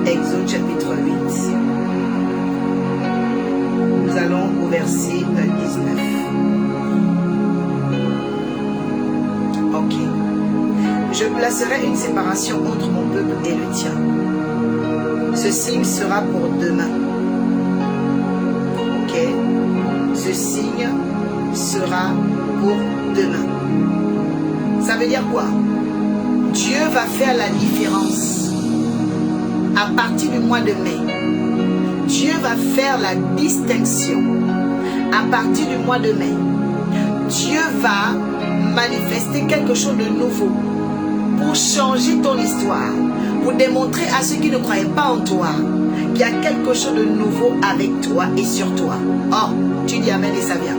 Exode chapitre 8. Nous allons au verset 19. Ok. Je placerai une séparation entre mon peuple et le tien. Ce signe sera pour demain. Ok. Ce signe sera pour demain. Ça veut dire quoi? Dieu va faire la différence à partir du mois de mai. Dieu va faire la distinction à partir du mois de mai. Dieu va manifester quelque chose de nouveau pour changer ton histoire, pour démontrer à ceux qui ne croyaient pas en toi qu'il y a quelque chose de nouveau avec toi et sur toi. Oh, tu dis amen et ça vient.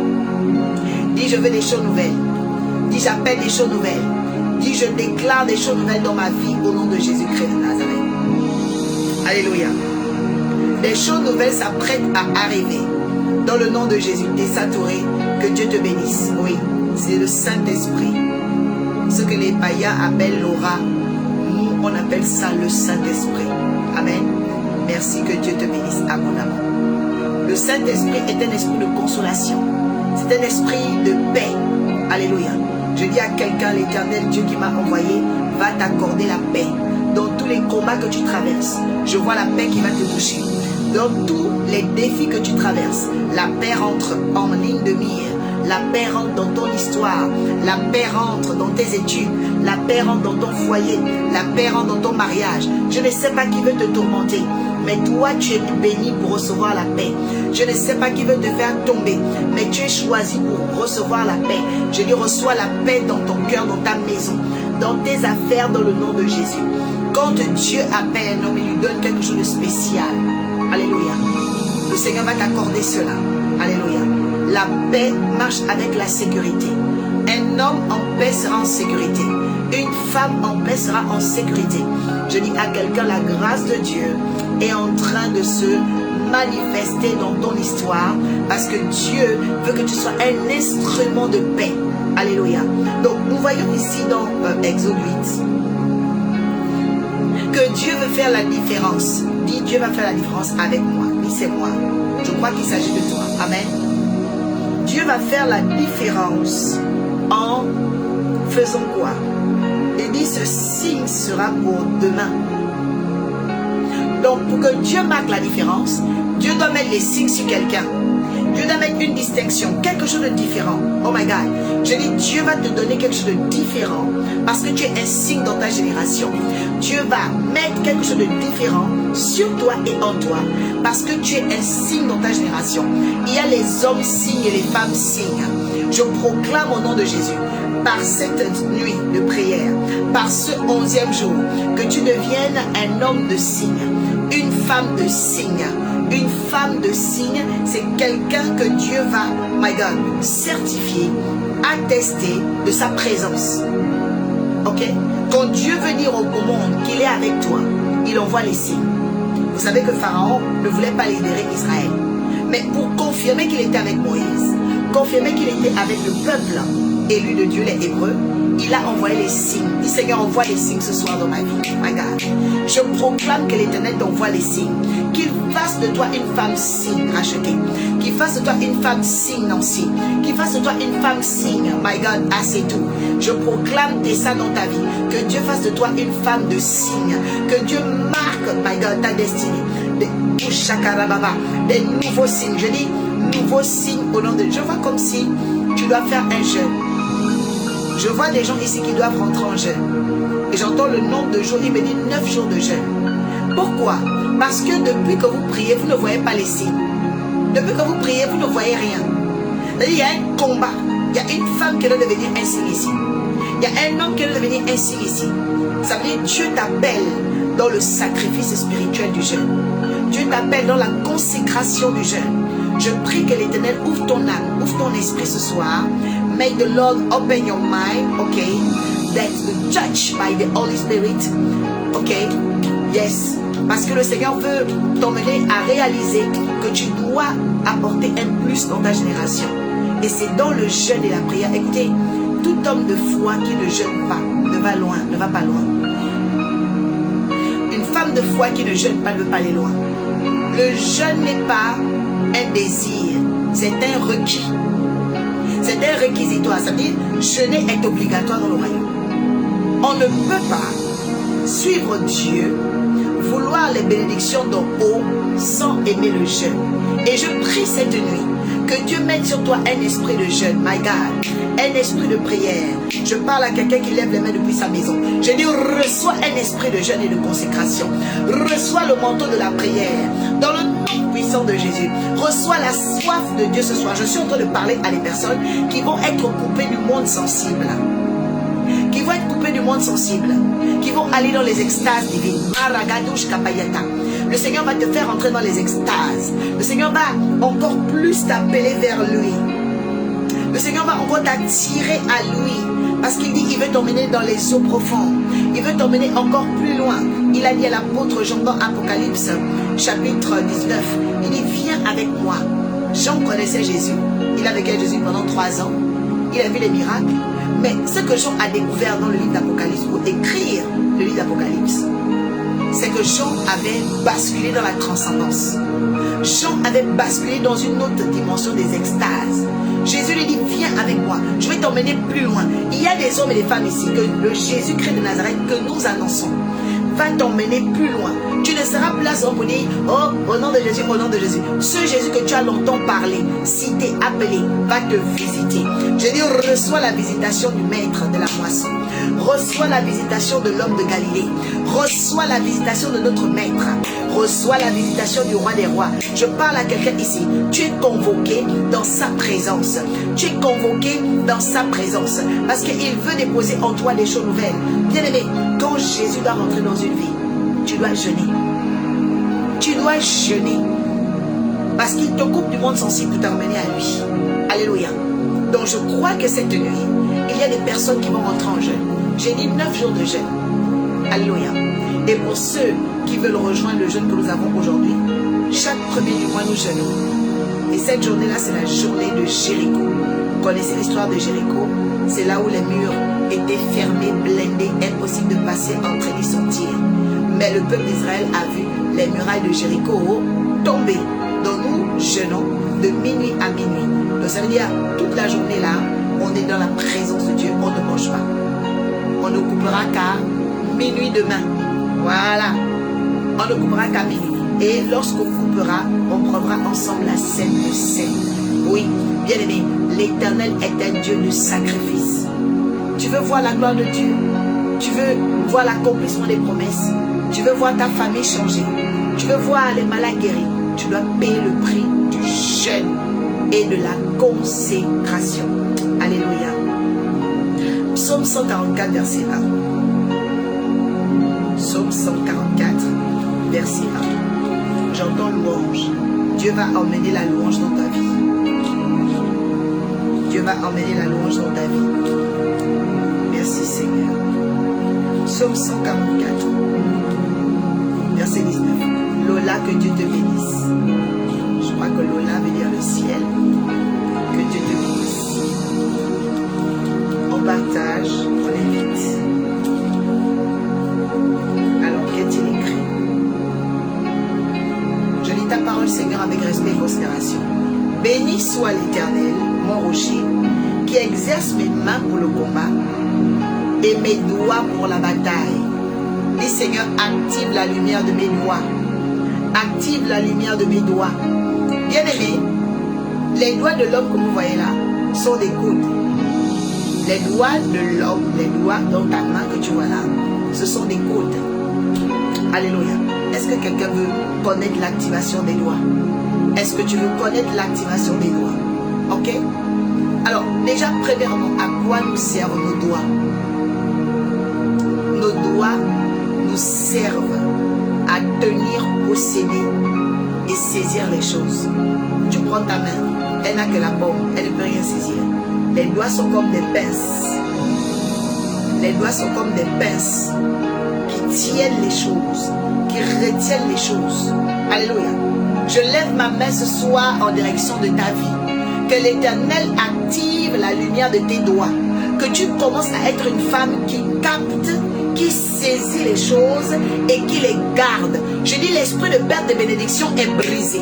Dis je veux des choses nouvelles. Dis j'appelle des choses nouvelles. Dis je déclare des choses nouvelles dans ma vie au nom de Jésus-Christ de Nazareth. Alléluia. Des choses nouvelles s'apprêtent à arriver. Dans le nom de Jésus, Tessa Touré, que Dieu te bénisse. Oui, c'est le Saint-Esprit. Ce que les païens appellent l'aura, nous on appelle ça le Saint-Esprit. Amen. Merci, que Dieu te bénisse abondamment. Le Saint-Esprit est un esprit de consolation. C'est un esprit de paix. Alléluia. Je dis à quelqu'un, l'Éternel Dieu qui m'a envoyé va t'accorder la paix. Dans tous les combats que tu traverses, je vois la paix qui va te toucher. Dans tous les défis que tu traverses, la paix rentre en ligne de mire. La paix rentre dans ton histoire. La paix rentre dans tes études. La paix rentre dans ton foyer. La paix rentre dans ton mariage. Je ne sais pas qui veut te tourmenter, mais toi tu es béni pour recevoir la paix. Je ne sais pas qui veut te faire tomber, mais tu es choisi pour recevoir la paix. Je dis reçois la paix dans ton cœur, dans ta maison, dans tes affaires, dans le nom de Jésus. Quand Dieu appelle un homme, il lui donne quelque chose de spécial. Alléluia. Le Seigneur va t'accorder cela. Alléluia. La paix marche avec la sécurité. Un homme en paix sera en sécurité. Une femme en paix sera en sécurité. Je dis à quelqu'un, la grâce de Dieu est en train de se manifester dans ton histoire parce que Dieu veut que tu sois un instrument de paix. Alléluia. Donc nous voyons ici dans Exode 8 que Dieu veut faire la différence. Dis Dieu va faire la différence avec moi. Dis c'est moi. Je crois qu'il s'agit de toi. Amen. Dieu va faire la différence en faisant quoi? Il dit ce signe sera pour demain. Donc pour que Dieu marque la différence, Dieu doit mettre les signes sur quelqu'un. Dieu doit mettre une distinction, quelque chose de différent. Oh my God. Je dis Dieu va te donner quelque chose de différent parce que tu es un signe dans ta génération. Dieu va mettre quelque chose de différent sur toi et en toi parce que tu es un signe dans ta génération. Il y a les hommes signes et les femmes signes. Je proclame au nom de Jésus, par cette nuit de prière, par ce 11e jour, que tu deviennes un homme de signe, une femme de signe. Une femme de signe, c'est quelqu'un que Dieu va, my God, certifier, attester de sa présence. Ok? Quand Dieu veut dire au monde qu'il est avec toi, il envoie les signes. Vous savez que Pharaon ne voulait pas libérer Israël. Mais pour confirmer qu'il était avec Moïse, confirmer qu'il était avec le peuple élu de Dieu, les Hébreux, il a envoyé les signes. Il dit Seigneur, envoie les signes ce soir dans ma vie. My God. Je proclame que l'Éternel t'envoie les signes. Qu'il fasse de toi une femme signe rachetée. Qu'il fasse de toi une femme signe Nancy. Qu'il fasse de toi une femme signe. My God, assez tout. Je proclame ça dans ta vie. Que Dieu fasse de toi une femme de signe. Que Dieu marque, my God, ta destinée. Des nouveaux signes. Je dis nouveaux signes au nom de Dieu. Je vois comme si tu dois faire un jeûne. Je vois des gens ici qui doivent rentrer en jeûne. Et j'entends le nombre de jours, il me dit 9 jours de jeûne. Pourquoi? Parce que depuis que vous priez, vous ne voyez pas les signes. Depuis que vous priez, vous ne voyez rien. Il y a un combat. Il y a une femme qui doit devenir un signe ici. Il y a un homme qui doit devenir un signe ici. Ça veut dire Dieu t'appelle dans le sacrifice spirituel du jeûne. Dieu t'appelle dans la consécration du jeûne. Je prie que l'Éternel ouvre ton âme, ouvre ton esprit ce soir. May the Lord open your mind, okay? That's the judge by the Holy Spirit, okay? Yes. Parce que le Seigneur veut t'emmener à réaliser que tu dois apporter un plus dans ta génération. Et c'est dans le jeûne et la prière. Écoutez, tout homme de foi qui ne jeûne pas ne va loin, ne va pas loin. Une femme femme de foi qui ne jeûne pas ne veut pas aller loin. Le jeûne n'est pas un désir, c'est un requis. C'est un réquisitoire, ça veut dire jeûner est obligatoire dans le royaume. On ne peut pas suivre Dieu, vouloir les bénédictions d'en haut sans aimer le jeûne. Et je prie cette nuit que Dieu mette sur toi un esprit de jeûne, my God, un esprit de prière. Je parle à quelqu'un qui lève les mains depuis sa maison. Je dis, reçois un esprit de jeûne et de consécration. Reçois le manteau de la prière dans le nom puissant de Jésus. Reçois la soif de Dieu ce soir. Je suis en train de parler à des personnes qui vont être coupées du monde sensible. Qui vont être coupées du monde sensible. Qui vont aller dans les extases divines. Le Seigneur va te faire entrer dans les extases. Le Seigneur va encore plus t'appeler vers lui. Le Seigneur va encore t'attirer à lui. Parce qu'il dit, il veut t'emmener dans les eaux profondes. Il veut t'emmener encore plus loin. Il a dit à l'apôtre Jean dans Apocalypse, chapitre 19. Il dit, viens avec moi. Jean connaissait Jésus. Il a vécu avec Jésus pendant 3 ans. Il a vu les miracles. Mais ce que Jean a découvert dans le livre d'Apocalypse, pour écrire le livre d'Apocalypse, c'est que Jean avait basculé dans la transcendance. Jean avait basculé dans une autre dimension des extases. Jésus lui dit, viens avec moi, je vais t'emmener plus loin. Il y a des hommes et des femmes ici, que le Jésus-Christ de Nazareth que nous annonçons va t'emmener plus loin. Tu ne seras plus là pour dire, oh, au nom de Jésus, au nom de Jésus. Ce Jésus que tu as longtemps parlé, cité, appelé, va te visiter. Je dis, reçois la visitation du maître de la moisson. Reçois la visitation de l'homme de Galilée. Reçois la visitation de notre maître. Reçois la visitation du roi des rois. Je parle à quelqu'un ici. Tu es convoqué dans sa présence. Tu es convoqué dans sa présence. Parce qu'il veut déposer en toi des choses nouvelles. Bien aimé, quand Jésus doit rentrer dans une vie, tu dois jeûner. Tu dois jeûner. Parce qu'il te coupe du monde sensible pour t'emmener à lui. Alléluia. Donc je crois que cette nuit, il y a des personnes qui vont rentrer en jeûne. J'ai dit 9 jours de jeûne. Alléluia. Et pour ceux qui veulent rejoindre le jeûne que nous avons aujourd'hui, chaque premier du mois, nous jeûnons. Et cette journée-là, c'est la journée de Jéricho. Vous connaissez l'histoire de Jéricho? C'est là où les murs étaient fermés, blindés, impossible de passer, entrer et sortir. Mais le peuple d'Israël a vu les murailles de Jéricho tomber. Donc nous jeûnons de minuit à minuit. Donc ça veut dire toute la journée là, on est dans la présence de Dieu, on ne mange pas. On ne coupera qu'à minuit demain. Voilà. On ne coupera qu'à minuit. Et lorsqu'on coupera, on prendra ensemble la scène de scène. Oui, bien aimé, l'Éternel est un Dieu de sacrifice. Tu veux voir la gloire de Dieu? Tu veux voir l'accomplissement des promesses? Tu veux voir ta famille changer? Tu veux voir les malades guéris? Tu dois payer le prix du jeûne et de la consécration. Alléluia. Psaume 144, verset 1. Psaume 144, verset 1. J'entends louange. Dieu va emmener la louange dans ta vie. Dieu va emmener la louange dans ta vie. Merci Seigneur. Psaume 144, verset 19. Lola, que Dieu te bénisse. Je crois que Lola veut dire le ciel. Que Dieu te bénisse. On partage, on invite. Alors, qu'est-il écrit? Je lis ta parole, Seigneur, avec respect et considération. Béni soit l'Éternel, mon rocher, qui exerce mes mains pour le combat et mes doigts pour la bataille. Dis, Seigneur, active la lumière de mes doigts. Active la lumière de mes doigts. Bien aimé, les doigts de l'homme que vous voyez là sont des coudes. Les doigts de l'homme, les doigts dans ta main que tu vois là, ce sont des coudes. Alléluia. Est-ce que quelqu'un veut connaître l'activation des doigts? Est-ce que tu veux connaître l'activation des doigts? Ok? Alors, déjà, premièrement, à quoi nous servent nos doigts? Nos doigts nous servent à tenir, posséder et saisir les choses. Tu prends ta main, elle n'a que la paume, elle ne peut rien saisir. Les doigts sont comme des pinces. Les doigts sont comme des pinces qui tiennent les choses, qui retiennent les choses. Alléluia. Je lève ma main ce soir en direction de ta vie. Que l'Éternel active la lumière de tes doigts. Que tu commences à être une femme qui capte, qui saisit bâtit les choses et qui les garde. Je dis, l'esprit de perte de bénédiction est brisé.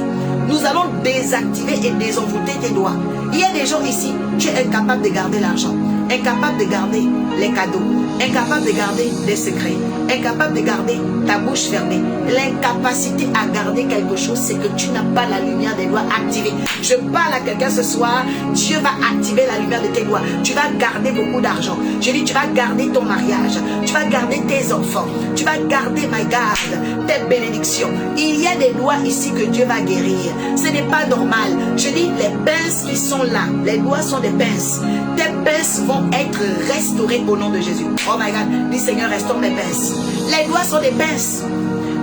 Nous allons désactiver et désenvoûter tes doigts. Il y a des gens ici, tu es incapable de garder l'argent, incapable de garder les cadeaux, incapable de garder les secrets, incapable de garder ta bouche fermée. L'incapacité à garder quelque chose, c'est que tu n'as pas la lumière des doigts activée. Je parle à quelqu'un ce soir, Dieu va activer la lumière de tes doigts. Tu vas garder beaucoup d'argent. Je dis, tu vas garder ton mariage, tu vas garder tes enfants, tu vas garder, my God, tes bénédictions. Il y a des doigts ici que Dieu va guérir. Ce n'est pas normal. Je dis, les pinces qui sont là, les doigts sont des pinces. Tes pinces vont être restaurées au nom de Jésus. Oh my God, dis Seigneur, restaure mes pinces. Les doigts sont des pinces.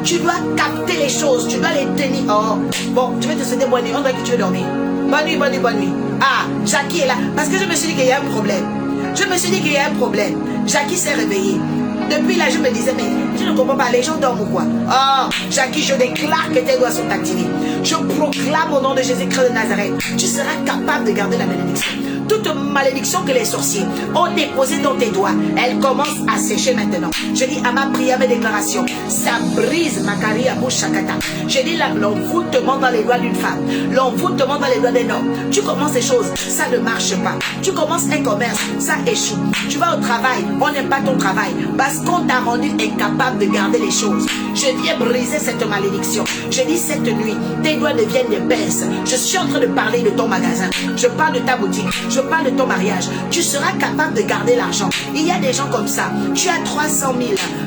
Tu dois capter les choses, tu dois les tenir. Oh, bon, tu veux te souhaiter bonne nuit, on dirait que tu veux dormir. Bonne nuit, bonne nuit, bonne nuit. Ah, Jackie est là, parce que je me suis dit qu'il y a un problème. Je me suis dit qu'il y a un problème. Jackie s'est réveillée. Depuis là, je me disais, mais je ne comprends pas, les gens dorment ou quoi? Oh, Jackie, je déclare que tes doigts sont activés. Je proclame au nom de Jésus-Christ de Nazareth, tu seras capable de garder la bénédiction. Toute malédiction que les sorciers ont déposée dans tes doigts, elle commence à sécher maintenant. Je dis à ma prière, mes déclarations, ça brise ma carrière pour Shakata. Je dis l'envoûtement dans les doigts d'une femme, l'envoûtement dans les doigts d'un homme. Tu commences ces choses, ça ne marche pas. Tu commences un commerce, ça échoue. Tu vas au travail, on n'aime pas ton travail parce qu'on t'a rendu incapable de garder les choses. Je viens briser cette malédiction. Je dis cette nuit, tes doigts deviennent des pinces. Je suis en train de parler de ton magasin. Je parle de ta boutique. Je parle de ton mariage. Tu seras capable de garder l'argent. Il y a des gens comme ça. Tu as 300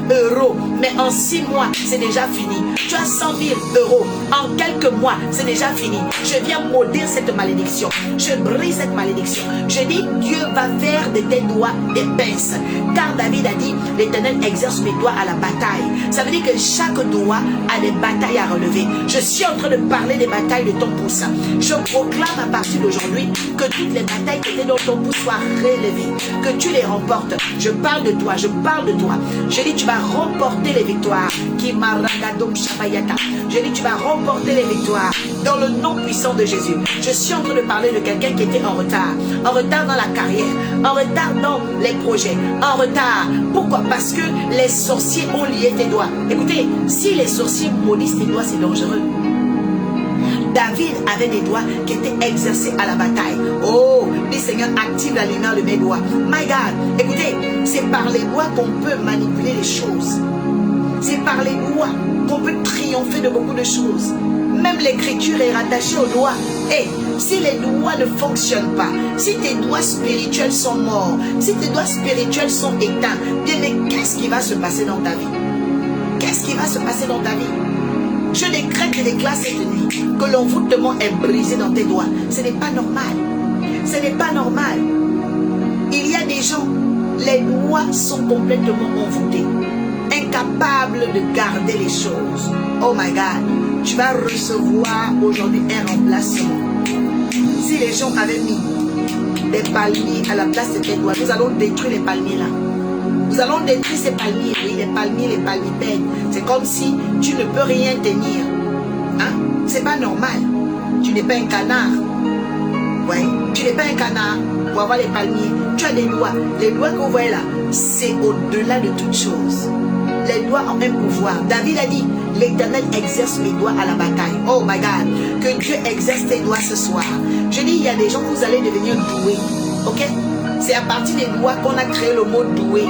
000 euros, mais en 6 mois, c'est déjà fini. Tu as 100 000 euros. En quelques mois, c'est déjà fini. Je viens maudire cette malédiction. Je brise cette malédiction. Je dis, Dieu va faire de tes doigts des pinces. Car David a dit, l'Éternel exerce mes doigts à la bataille. Ça veut dire que chaque doigt a des batailles à relever. Je suis en train de parler des batailles de ton pouce. Je proclame à partir d'aujourd'hui que toutes les batailles qui étaient dans ton pouce soient relevées. Que tu les remportes. Je parle de toi, je parle de toi. Je dis, tu vas remporter les victoires. Je dis, tu vas remporter les victoires dans le nom puissant de Jésus. Je suis en train de parler de quelqu'un qui était en retard. En retard dans la carrière, en retard dans les projets, en retard. Pourquoi? Parce que les sorciers ont lié tes doigts. Écoutez, si les sorciers maudissent tes doigts, c'est dangereux. David avait des doigts qui étaient exercés à la bataille. Oh, dis Seigneur, active la lumière de mes doigts. My God, écoutez, c'est par les doigts qu'on peut manipuler les choses. C'est par les doigts qu'on peut triompher de beaucoup de choses. Même l'écriture est rattachée aux doigts. Et si les doigts ne fonctionnent pas, si tes doigts spirituels sont morts, si tes doigts spirituels sont éteints, bien mais qu'est-ce qui va se passer dans ta vie? Qu'est-ce qui va se passer dans ta vie? Je décrète et déclare cette nuit que l'envoûtement est brisé dans tes doigts. Ce n'est pas normal. Ce n'est pas normal. Il y a des gens, les doigts sont complètement envoûtés, incapables de garder les choses. Oh my God, tu vas recevoir aujourd'hui un remplacement. Si les gens avaient mis des palmiers à la place de tes doigts, nous allons détruire les palmiers là. Nous allons détruire ces palmiers, oui, les palmipèdes. C'est comme si tu ne peux rien tenir. Hein? C'est pas normal. Tu n'es pas un canard. Ouais, tu n'es pas un canard pour avoir les palmiers. Tu as des doigts. Les doigts que vous voyez là, c'est au-delà de toute chose. Les doigts ont un pouvoir. David a dit, l'Éternel exerce mes doigts à la bataille. Oh my God, que Dieu exerce tes doigts ce soir. Je dis, il y a des gens, vous allez devenir doués. Ok? C'est à partir des doigts qu'on a créé le mot doué.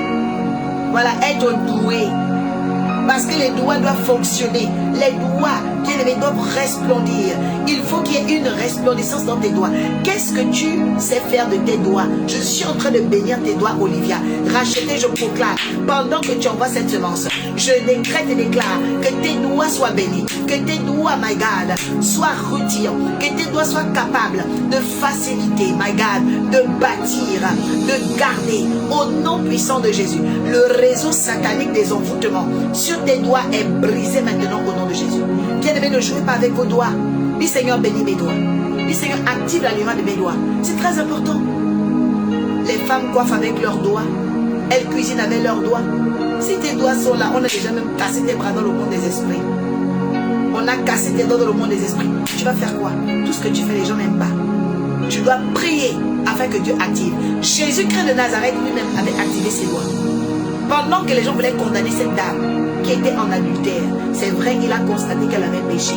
Voilà, être doué. Parce que les doigts doivent fonctionner. Les doigts, bien-aimés, doivent resplendir. Il faut qu'il y ait une resplendissance dans tes doigts. Qu'est-ce que tu sais faire de tes doigts? Je suis en train de bénir tes doigts, Olivia. Racheter, je proclame. Pendant que tu envoies cette semence, je décrète et déclare que tes doigts soient bénis. Que tes doigts, my God, soient rutilants. Que tes doigts soient capables de faciliter, my God, de bâtir, de garder. Au nom puissant de Jésus, le réseau satanique des envoûtements sur tes doigts est brisé maintenant au nom de Jésus. Bien-aimé, ne jouez pas avec vos doigts. Dis Seigneur, bénis mes doigts. Dis Seigneur, active la lumière de mes doigts. C'est très important. Les femmes coiffent avec leurs doigts. Elles cuisinent avec leurs doigts. Si tes doigts sont là, on a déjà même cassé tes bras dans le monde des esprits. On a cassé tes doigts dans le monde des esprits. Tu vas faire quoi? Tout ce que tu fais, les gens n'aiment pas. Tu dois prier afin que Dieu active. Jésus-Christ de Nazareth lui-même avait activé ses doigts. Pendant que les gens voulaient condamner cette dame qui était en adultère, c'est vrai, il a constaté qu'elle avait péché.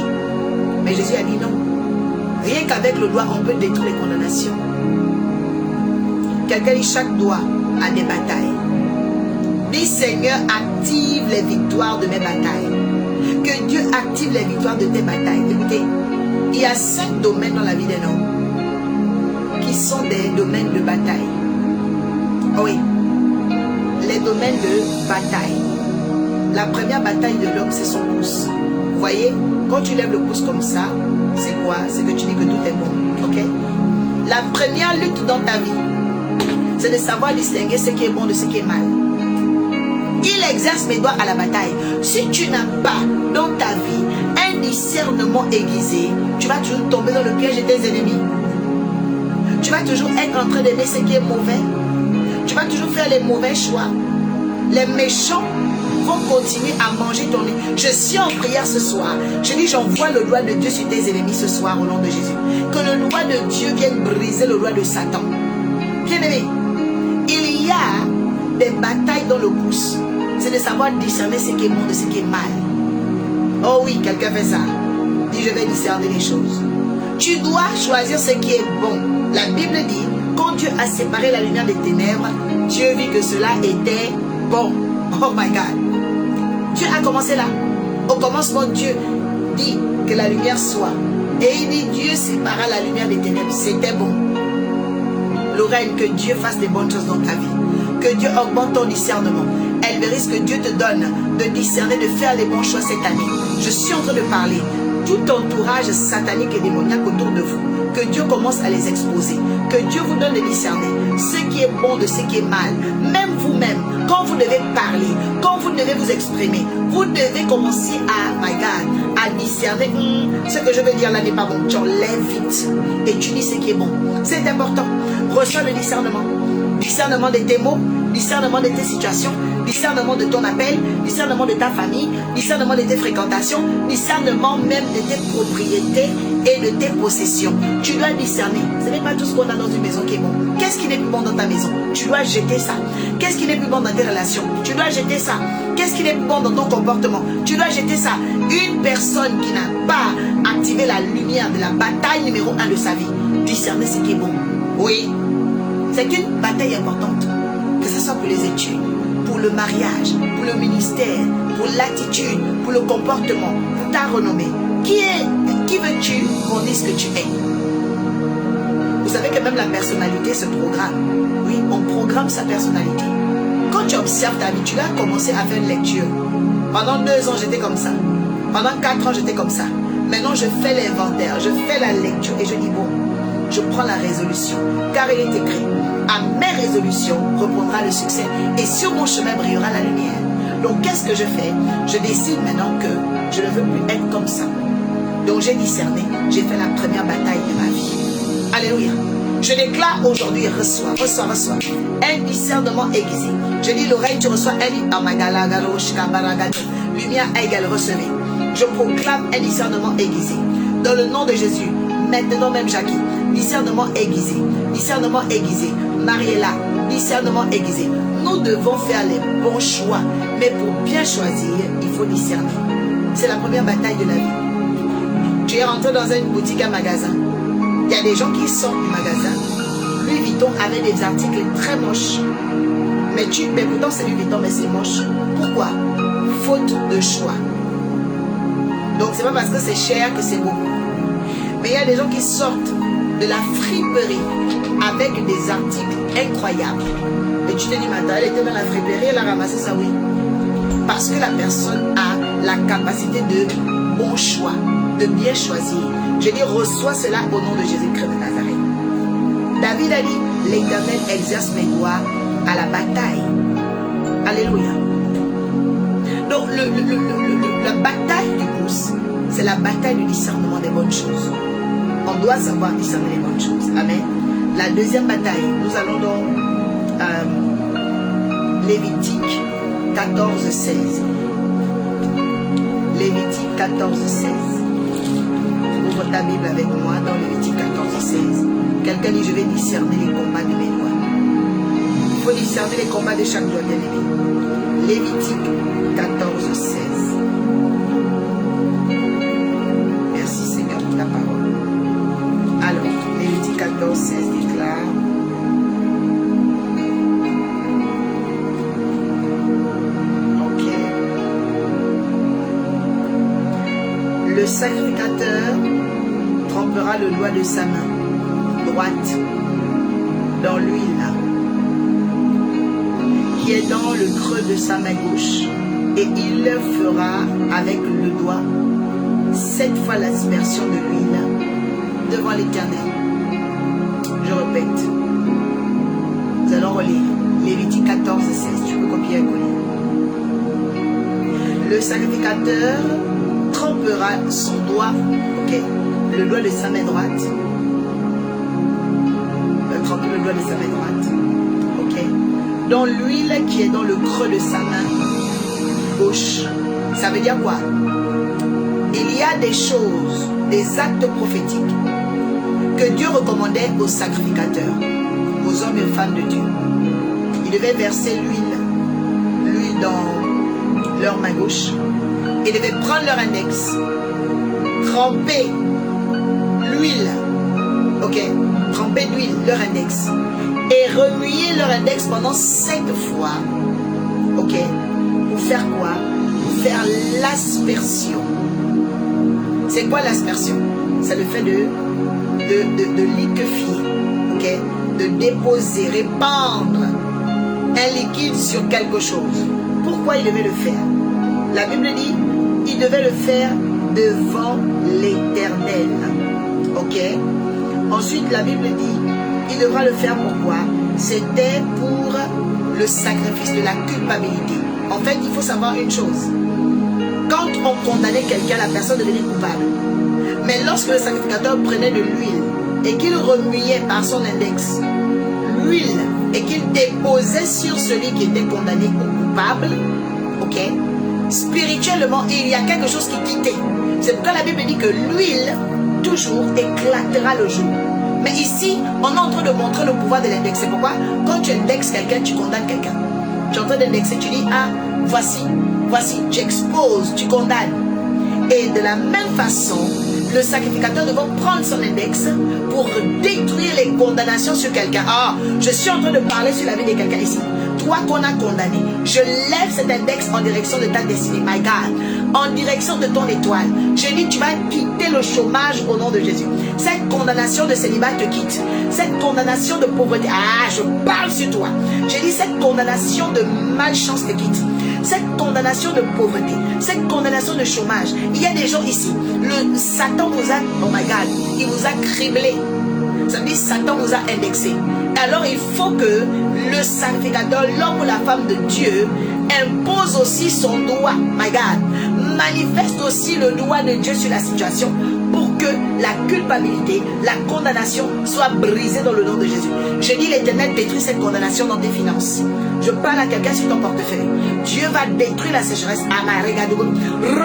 Mais Jésus a dit non. Rien qu'avec le doigt, on peut détruire les condamnations. Quelqu'un dit chaque doigt a des batailles. Dis Seigneur, active les victoires de mes batailles. Que Dieu active les victoires de tes batailles. Écoutez, il y a 5 domaines dans la vie d'un homme qui sont des domaines de bataille. Oh oui, les domaines de bataille. La première bataille de l'homme, c'est son pouce. Vous voyez, quand tu lèves le pouce comme ça, c'est quoi? C'est que tu dis que tout est bon. Ok? La première lutte dans ta vie, c'est de savoir distinguer ce qui est bon de ce qui est mal. Il exerce mes doigts à la bataille. Si tu n'as pas dans ta vie un discernement aiguisé, tu vas toujours tomber dans le piège de tes ennemis. Tu vas toujours être en train d'aimer ce qui est mauvais. Tu vas toujours faire les mauvais choix. Les méchants vont continuer à manger ton nez. Je suis en prière ce soir. Je dis, j'envoie le doigt de Dieu sur tes ennemis ce soir au nom de Jésus. Que le doigt de Dieu vienne briser le doigt de Satan. Bien-aimé, il y a des batailles dans le pouce. C'est de savoir discerner ce qui est bon de ce qui est mal. Oh oui, quelqu'un fait ça. Dis, je vais discerner les choses. Tu dois choisir ce qui est bon. La Bible dit, quand Dieu a séparé la lumière des ténèbres, Dieu vit que cela était bon. Oh my God. Dieu a commencé là. Au commencement, Dieu dit que la lumière soit. Et il dit, Dieu sépara la lumière des ténèbres. C'était bon. Lorraine, que Dieu fasse des bonnes choses dans ta vie. Que Dieu augmente ton discernement. Elvéris, que Dieu te donne de discerner, de faire les bons choix cette année. Je suis en train de parler. Tout entourage satanique et démoniaque autour de vous. Que Dieu commence à les exposer. Que Dieu vous donne de discerner ce qui est bon de ce qui est mal. Même vous-même, quand vous devez parler, quand vous devez vous exprimer, vous devez commencer à, my God, à discerner. Ce que je veux dire là n'est pas bon. Tu enlèves vite et tu dis ce qui est bon. C'est important. Reçois le discernement. Discernement de tes mots, discernement de tes situations, discernement de ton appel, discernement de ta famille, discernement de tes fréquentations, discernement même de tes propriétés et de tes possessions. Tu dois discerner. Ce n'est pas tout ce qu'on a dans une maison qui est bon. Qu'est-ce qui n'est plus bon dans ta maison? Tu dois jeter ça. Qu'est-ce qui n'est plus bon dans tes relations? Tu dois jeter ça. Qu'est-ce qui n'est plus bon dans ton comportement? Tu dois jeter ça. Une personne qui n'a pas activé la lumière de la bataille numéro 1 de sa vie, discerner ce qui est bon. Oui. C'est une bataille importante, que ce soit pour les études, pour le mariage, pour le ministère, pour l'attitude, pour le comportement, pour ta renommée. Qui veux-tu qu'on dise que tu es? Vous savez que même la personnalité se programme. Oui, on programme sa personnalité. Quand tu observes ta vie, tu dois commencer à faire une lecture. Pendant 2 ans, j'étais comme ça. Pendant 4 ans, j'étais comme ça. Maintenant, je fais l'inventaire, je fais la lecture et je dis bon, je prends la résolution, car il est écrit, à mes résolutions reprendra le succès et sur mon chemin brillera la lumière. Donc qu'est-ce que je fais? Je décide maintenant que je ne veux plus être comme ça. Donc j'ai discerné, j'ai fait la première bataille de ma vie. Alléluia. Je déclare aujourd'hui, reçois un discernement aiguisé. Je dis l'oreille, tu reçois un lumière égale, recevez. Je proclame un discernement aiguisé. Dans le nom de Jésus, maintenant même Jackie, discernement aiguisé, discernement aiguisé. Mariella, discernement aiguisé. Nous devons faire les bons choix, mais pour bien choisir, il faut discerner. C'est la première bataille de la vie. Tu es rentré dans une boutique, un magasin. Il y a des gens qui sortent du magasin. Louis Vuitton avait des articles très moches. Mais pourtant c'est Louis Vuitton, mais c'est moche. Pourquoi? Faute de choix. Donc c'est pas parce que c'est cher que c'est beau. Mais il y a des gens qui sortent de la friperie avec des articles incroyables. Et tu te dis, maintenant, elle était dans la friperie, elle a ramassé ça, oui. Parce que la personne a la capacité de bon choix, de bien choisir. Je dis, reçois cela au nom de Jésus-Christ de Nazareth. David a dit, l'Éternel exerce mes doigts à la bataille. Alléluia. Donc, la bataille du pouce, c'est la bataille du discernement des bonnes choses. On doit savoir discerner les bonnes choses. Amen. La deuxième bataille, nous allons dans Lévitique 14:16. Lévitique 14:16. Ouvre ta Bible avec moi dans Lévitique 14:16. Quelqu'un dit, je vais discerner les combats de mes doigts. il faut discerner les combats de chaque jour, bien-aimé. Lévitique 14, 16. Merci Seigneur pour ta parole. Alors, Lévitique 14, 16 déclare. Ok. Le sacrificateur trempera le doigt de sa main droite dans l'huile qui est dans le creux de sa main gauche, et il fera avec le doigt 7 fois l'aspersion de l'huile devant l'Éternel. Je répète, nous allons relire Lévitique 14, 16. Tu peux copier et coller. Le sacrificateur trempera son doigt, ok, le doigt de sa main droite. Tremper le doigt de sa main droite, ok, dans l'huile qui est dans le creux de sa main gauche. Ça veut dire quoi? Il y a des choses, des actes prophétiques que Dieu recommandait aux sacrificateurs, aux hommes et femmes de Dieu. Ils devaient verser l'huile dans leur main gauche. Ils devaient prendre leur index, tremper l'huile, ok, tremper l'huile, leur index, et remuer leur index pendant 7 fois, ok, pour faire quoi? Pour faire l'aspersion. C'est quoi l'aspersion? C'est le fait de liquéfier, ok, de déposer, répandre un liquide sur quelque chose. Pourquoi il devait le faire? La Bible dit, il devait le faire devant l'Éternel, ok. Ensuite, la Bible dit, il devra le faire pourquoi? C'était pour le sacrifice de la culpabilité. En fait, il faut savoir une chose. Quand on condamnait quelqu'un, la personne devenait coupable. Mais lorsque le sacrificateur prenait de l'huile et qu'il remuait par son index l'huile et qu'il déposait sur celui qui était condamné ou coupable, ok, spirituellement, il y a quelque chose qui quittait. C'est pourquoi la Bible dit que l'huile toujours éclatera le jour. Mais ici, on est en train de montrer le pouvoir de l'index. C'est pourquoi, quand tu indexes quelqu'un, tu condamnes quelqu'un. Tu es en train d'indexer, tu dis, ah, voici, tu exposes, tu condamnes. Et de la même façon, le sacrificateur devra prendre son index pour détruire les condamnations sur quelqu'un. Ah, je suis en train de parler sur la vie de quelqu'un ici. Toi qu'on a condamné, je lève cet index en direction de ta destinée, my God, en direction de ton étoile. Je dis, tu vas quitter le chômage au nom de Jésus. Cette condamnation de célibat te quitte. Cette condamnation de pauvreté, ah, je parle sur toi. Je dis, cette condamnation de malchance te quitte. Cette condamnation de pauvreté, cette condamnation de chômage. Il y a des gens ici, le Satan vous a, oh my God, il vous a criblé. Ça veut dire Satan vous a indexé. Alors il faut que le sacrificateur, l'homme ou la femme de Dieu, impose aussi son doigt, my God, manifeste aussi le doigt de Dieu sur la situation pour que la culpabilité, la condamnation soit brisée dans le nom de Jésus. Je dis, l'Éternel détruit cette condamnation dans tes finances. Je parle à quelqu'un sur ton portefeuille. Dieu va détruire la sécheresse.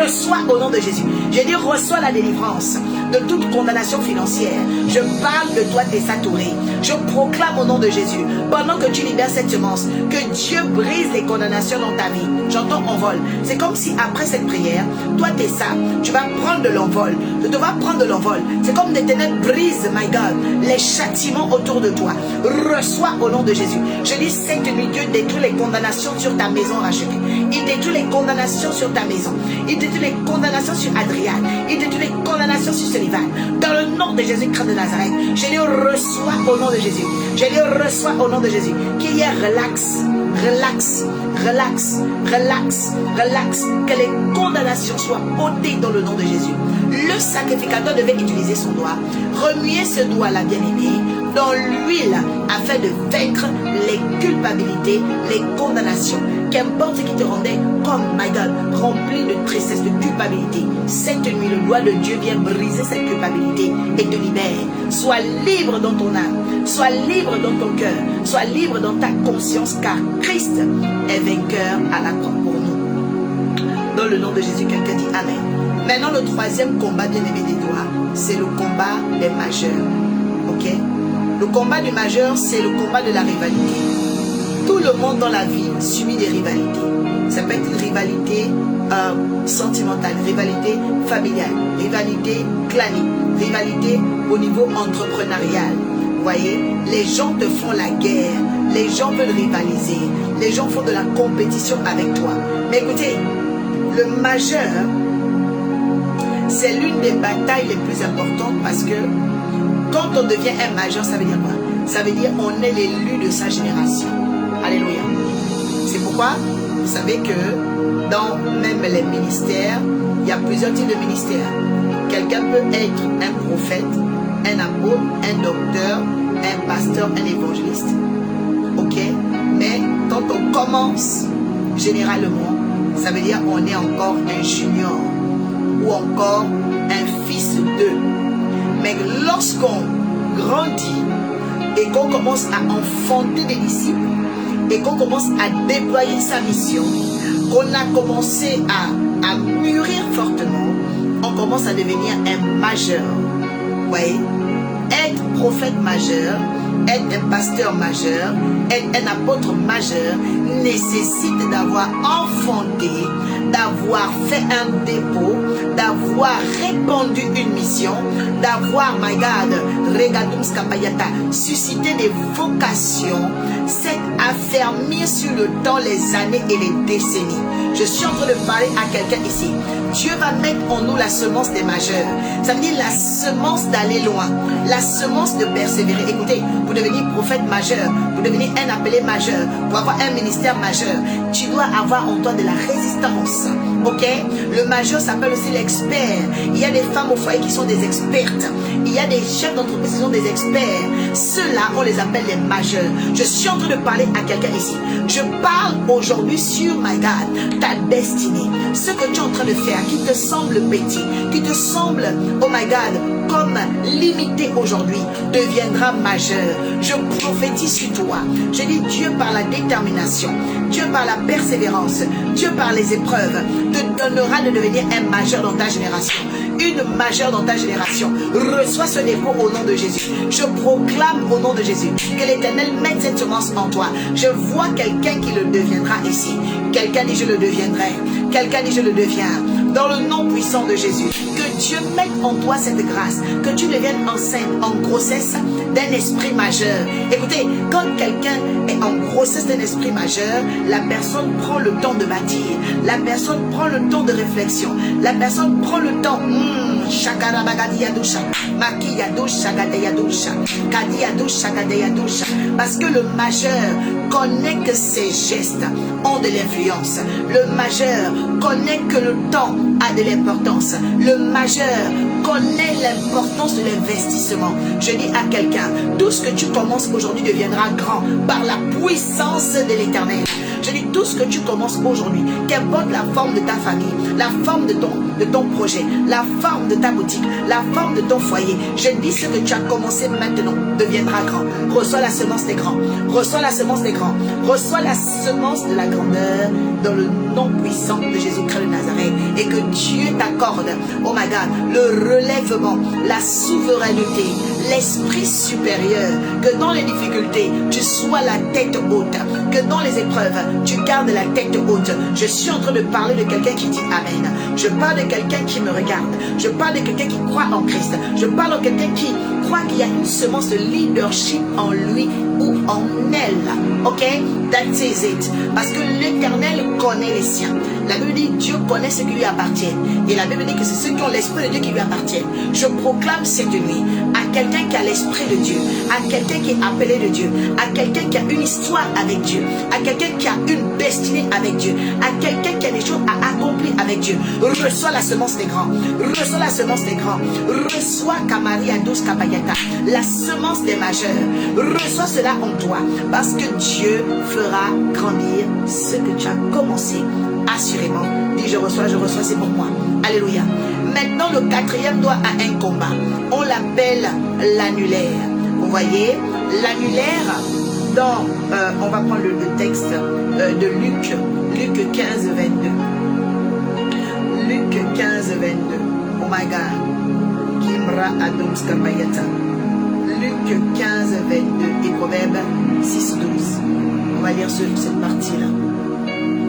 Reçois au nom de Jésus. Je dis, reçois la délivrance de toute condamnation financière. Je parle de toi désaturé. Je proclame au nom de Jésus, pendant que tu libères cette semence, que Dieu brise les condamnations dans ta vie. J'entends envol. C'est comme si après cette prière, toi t'es ça, tu vas prendre de l'envol. Tu devras prendre de l'envol. C'est comme l'Éternel brise, my God, les châtiments autour de toi. Reçois au nom de Jésus. Je dis, cette nuit, Dieu détruit les condamnations sur ta maison rachetée. Il détruit les condamnations sur ta maison. Il détruit les condamnations sur Adriane. Il détruit les condamnations sur Sullivan. Dans le nom de Jésus-Christ de Nazareth, je dis, reçois au nom de Jésus. Je dis, reçois au nom de Jésus. Qu'il y ait relax, relax, relax, relax, relax. Que les condamnations soient ôtées dans le nom de Jésus. Le sacrificateur devait utiliser son doigt, remuer ce doigt-là, bien-aimé, dans l'huile, afin de vaincre les culpabilités, les condamnations. Qu'importe ce qui te rendait, comme, my God, rempli de tristesse, de culpabilité. Cette nuit, le doigt de Dieu vient briser cette culpabilité et te libère. Sois libre dans ton âme, sois libre dans ton cœur, sois libre dans ta conscience, car Christ est vainqueur à la croix pour nous. Dans le nom de Jésus, quelqu'un dit Amen. Maintenant, le troisième combat, bien-aimé des doigts, c'est le combat des majeurs. Ok? Le combat du majeur, c'est le combat de la rivalité. Tout le monde dans la vie subit des rivalités. Ça peut être une rivalité sentimentale, rivalité familiale, rivalité clanique, rivalité au niveau entrepreneurial. Vous voyez, les gens te font la guerre, les gens veulent rivaliser, les gens font de la compétition avec toi. Mais écoutez, le majeur, c'est l'une des batailles les plus importantes parce que quand on devient un majeur, ça veut dire quoi? Ça veut dire on est l'élu de sa génération. Alléluia. C'est pourquoi vous savez que dans même les ministères, il y a plusieurs types de ministères. Quelqu'un peut être un prophète, un apôtre, un docteur, un pasteur, un évangéliste. Ok? Mais quand on commence, généralement, ça veut dire on est encore un junior ou encore un fils d'eux. Mais lorsqu'on grandit et qu'on commence à enfanter des disciples et qu'on commence à déployer sa mission, qu'on a commencé à mûrir fortement, on commence à devenir un majeur. Vous voyez? Être prophète majeur, être un pasteur majeur, être un apôtre majeur nécessite d'avoir enfanté, d'avoir fait un dépôt, d'avoir répandu une mission, d'avoir, my God, regadums kapayata, suscité des vocations, s'être affermi sur le temps, les années et les décennies. Je suis en train de parler à quelqu'un ici. Dieu va mettre en nous la semence des majeurs. Ça veut dire la semence d'aller loin, la semence de persévérer. Écoutez, pour devenir prophète majeur, pour devenir un appelé majeur, pour avoir un ministère majeur, tu dois avoir en toi de la résistance. Ok? Le majeur s'appelle aussi l'expert. Il y a des femmes au foyer qui sont des expertes. Il y a des chefs d'entreprise qui sont des experts. Ceux-là, on les appelle les majeurs. Je suis en train de parler à quelqu'un ici. Je parle aujourd'hui sur, my God, ta destinée. Ce que tu es en train de faire, qui te semble petit, qui te semble, oh my God, comme limité aujourd'hui, deviendra majeur. Je prophétise sur toi. Je dis Dieu par la détermination, Dieu par la persévérance, Dieu par les épreuves, te donnera de devenir un majeur dans ta génération. Une majeure dans ta génération. Reçois ce dépôt au nom de Jésus. Je proclame au nom de Jésus que l'Éternel mette cette semence en toi. Je vois quelqu'un qui le deviendra ici. Quelqu'un dit je le deviendrai. Quelqu'un dit je le deviens. Dans le nom puissant de Jésus. Que Dieu mette en toi cette grâce. Que tu deviennes enceinte, en grossesse d'un esprit majeur. Écoutez, quand quelqu'un est en grossesse d'un esprit majeur, la personne prend le temps de bâtir. La personne prend le temps de réflexion. La personne prend le temps. Parce que le majeur connaît que ses gestes ont de l'influence. Le majeur connaît que le temps a de l'importance. Le majeur connaît l'importance de l'investissement. Je dis à quelqu'un, tout ce que tu commences aujourd'hui deviendra grand par la puissance de l'Éternel. Je dis tout ce que tu commences aujourd'hui, qu'importe la forme de ta famille, la forme de ton projet, la forme de ta boutique, la forme de ton foyer, je dis ce que tu as commencé maintenant deviendra grand. Reçois la semence des grands. Reçois la semence des grands. Reçois la semence de la grandeur dans le nom puissant de Jésus-Christ de Nazareth. Et que Dieu t'accorde, oh my God, le relèvement, la souveraineté, l'esprit supérieur. Que dans les difficultés, tu sois la tête haute. Que dans les épreuves, tu gardes la tête haute. Je suis en train de parler de quelqu'un qui dit Amen. Je parle de quelqu'un qui me regarde. Je parle de quelqu'un qui croit en Christ. Je parle de quelqu'un qui croit qu'il y a une semence de leadership en lui ou en elle. Ok? That is it. Parce que l'Éternel connaît les siens. La Bible dit Dieu connaît ce qui lui appartient. Et la Bible dit que c'est ceux qui ont l'esprit de Dieu qui lui appartiennent. Je proclame cette nuit à quelqu'un qui a l'esprit de Dieu, à quelqu'un qui est appelé de Dieu, à quelqu'un qui a une histoire avec Dieu, à quelqu'un qui a une destinée avec Dieu, à quelqu'un qui a des choses à accomplir avec Dieu. Reçois la semence des grands. Reçois la semence des grands. Reçois Kamaria Dos Kapayata, la semence des majeurs. Reçois cela en toi parce que Dieu fera grandir ce que tu as commencé. Assurément. Dis je reçois, c'est pour moi. Alléluia. Maintenant, le quatrième doigt a un combat. On l'appelle l'annulaire. Vous voyez, l'annulaire, dans, on va prendre le texte de Luc 15, 22. Luc 15, 22. Oh my God. Kimra Adoms Kapayata. Luc 15, 22 et Proverbe 6, 12. va lire cette partie-là.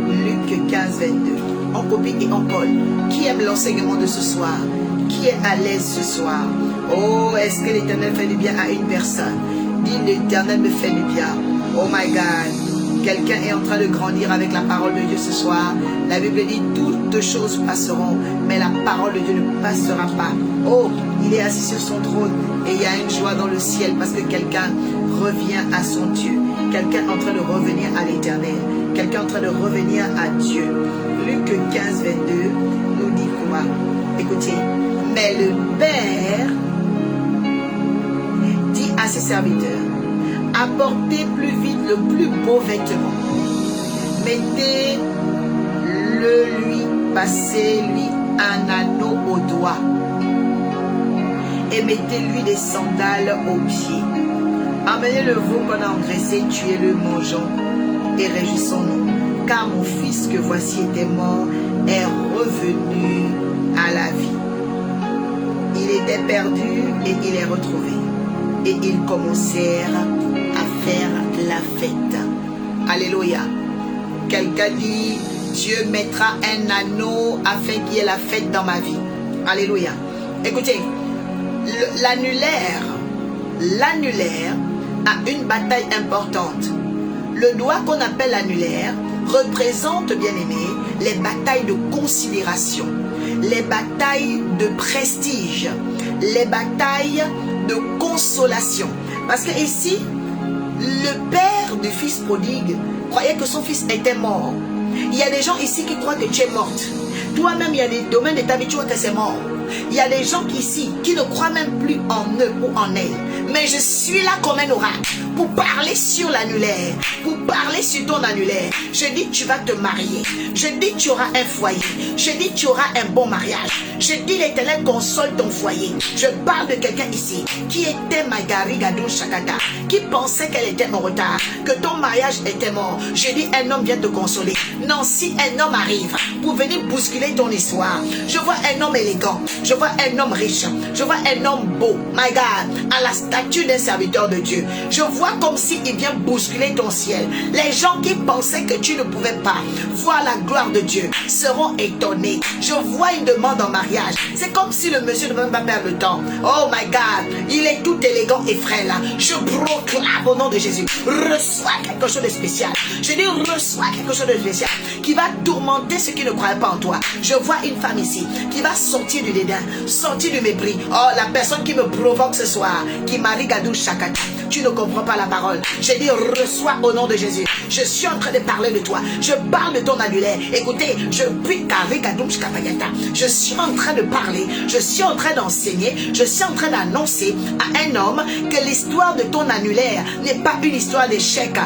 Luc 15, 22. On copie et on colle. Qui aime l'enseignement de ce soir? Qui est à l'aise ce soir? Oh, est-ce que l'Éternel fait du bien à une personne? Dis, l'Éternel me fait du bien. Oh my God. Quelqu'un est en train de grandir avec la parole de Dieu ce soir. La Bible dit, toutes choses passeront, mais la parole de Dieu ne passera pas. Oh, il est assis sur son trône et il y a une joie dans le ciel parce que quelqu'un revient à son Dieu. Quelqu'un est en train de revenir à l'Éternel. Quelqu'un est en train de revenir à Dieu. Luc 15, 22 nous dit quoi? Écoutez, mais le Père dit à ses serviteurs, apportez plus vite le plus beau vêtement. Mettez-le lui, passez-lui un anneau au doigt et mettez-lui des sandales aux pieds. Emmenez le veau qu'on a engraissé, tuez-le, mangeons et réjouissons-nous. Car mon fils que voici était mort est revenu à la vie. Il était perdu et il est retrouvé. Et ils commencèrent à faire la fête. Alléluia. Quelqu'un dit, Dieu mettra un anneau afin qu'il y ait la fête dans ma vie. Alléluia. Écoutez, l'annulaire a une bataille importante. Le doigt qu'on appelle l'annulaire représente, bien aimé, les batailles de considération, les batailles de prestige, les batailles de consolation. Parce que ici, le père du fils prodigue croyait que son fils était mort. Il y a des gens ici qui croient que tu es morte. Toi-même, il y a des domaines de ta vie, tu vois que c'est mort. Il y a des gens ici qui ne croient même plus en eux ou en elles. Mais je suis là comme un oracle pour parler sur l'annulaire, pour parler sur ton annulaire. Je dis tu vas te marier. Je dis tu auras un foyer. Je dis tu auras un bon mariage. Je dis l'Éternel console ton foyer. Je parle de quelqu'un ici qui était Magari Gadou Shakata, qui pensait qu'elle était en retard, que ton mariage était mort. Je dis un homme vient te consoler. Non, si un homme arrive pour venir bousculer ton histoire, je vois un homme élégant. Je vois un homme riche. Je vois un homme beau. My God, à la statue d'un serviteur de Dieu. Je vois comme s'il vient bousculer ton ciel. Les gens qui pensaient que tu ne pouvais pas voir la gloire de Dieu seront étonnés. Je vois une demande en mariage. C'est comme si le monsieur ne veut pas perdre le temps. Oh my God, il est tout élégant et frais là. Je proclame au nom de Jésus. Reçois quelque chose de spécial. Je dis reçois quelque chose de spécial qui va tourmenter ceux qui ne croient pas en toi. Je vois une femme ici qui va sortir du dédain, sortir du mépris. Oh, la personne qui me provoque ce soir, qui marie Gadou Shakata. Tu ne comprends pas la parole. J'ai dit reçois au nom de Jésus. Je suis en train de parler de toi. Je parle de ton annulaire. Écoutez, je suis en train de parler. Je suis en train d'enseigner. Je suis en train d'annoncer à un homme que l'histoire de ton annulaire n'est pas une histoire d'échec.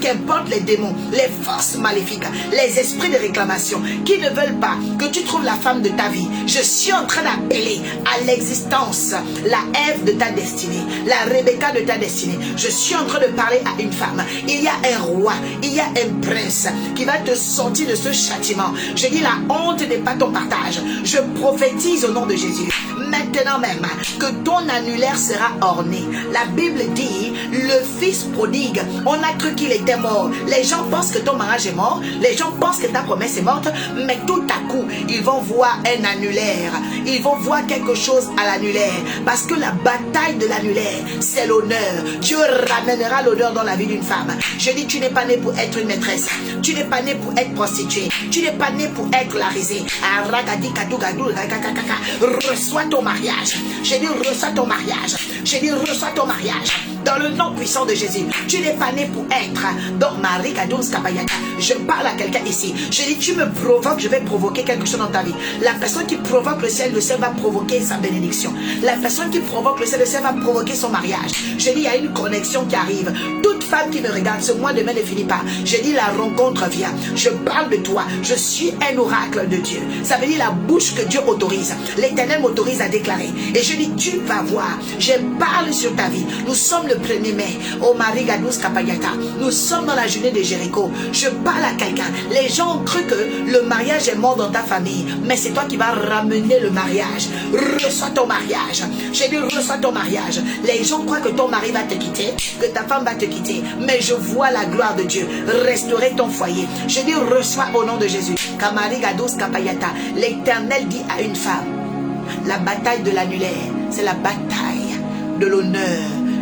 Qu'importe les démons, les forces maléfiques, les esprits de réclamation qui ne veulent pas que tu trouves la femme de ta vie. Je suis en train d'appeler à l'existence la Ève de ta destinée, la Rebecca de ta destinée. Je suis en train de parler à une femme. Il y a un roi, il y a un prince qui va te sortir de ce châtiment. Je dis la honte n'est pas ton partage. Je prophétise au nom de Jésus. Maintenant même que ton annulaire sera orné. La Bible dit le fils prodigue, on a cru qu'il était mort. Les gens pensent que ton mariage est mort. Les gens pensent que ta promesse est morte. Mais tout à coup, ils vont voir un annulaire. Ils vont voir quelque chose à l'annulaire. Parce que la bataille de l'annulaire, c'est l'honneur. Dieu ramènera l'honneur dans la vie d'une femme. Je dis, tu n'es pas né pour être une maîtresse. Tu n'es pas né pour être prostituée. Tu n'es pas né pour être la risée. Reçois ton mariage. Je dis, reçois ton mariage. Je dis, reçois ton mariage. Dans le nom puissant de Jésus. Tu n'es pas né pour être dans Marie Kadons Kapayaka. Je parle à quelqu'un ici. Je dis, tu me provoques, je vais provoquer quelque chose dans ta vie. La personne qui provoque le ciel va provoquer sa bénédiction. La personne qui provoque le ciel va provoquer son mariage. Je dis, il y a une connexion qui arrive. Toute femme qui me regarde, ce mois demain ne finit pas. Je dis, la rencontre vient. Je parle de toi. Je suis un oracle de Dieu. Ça veut dire la bouche que Dieu autorise. L'Éternel m'autorise à déclarer. Et je dis, tu vas voir. Je parle sur ta vie. Nous sommes le 1er mai. Oh Marie Gadous Kapayata. Nous sommes dans la journée de Jéricho. Je parle à quelqu'un. Les gens ont cru que le mariage est mort dans ta famille. Mais c'est toi qui vas ramener le mariage. Reçois ton mariage. J'ai dit reçois ton mariage. Les gens croient que ton mari va te quitter, que ta femme va te quitter. foyer, mais je vois la gloire de Dieu restaurer ton foyer. Je dis reçois au nom de Jésus. L'Éternel dit à une femme, la bataille de l'annulaire, c'est la bataille de l'honneur.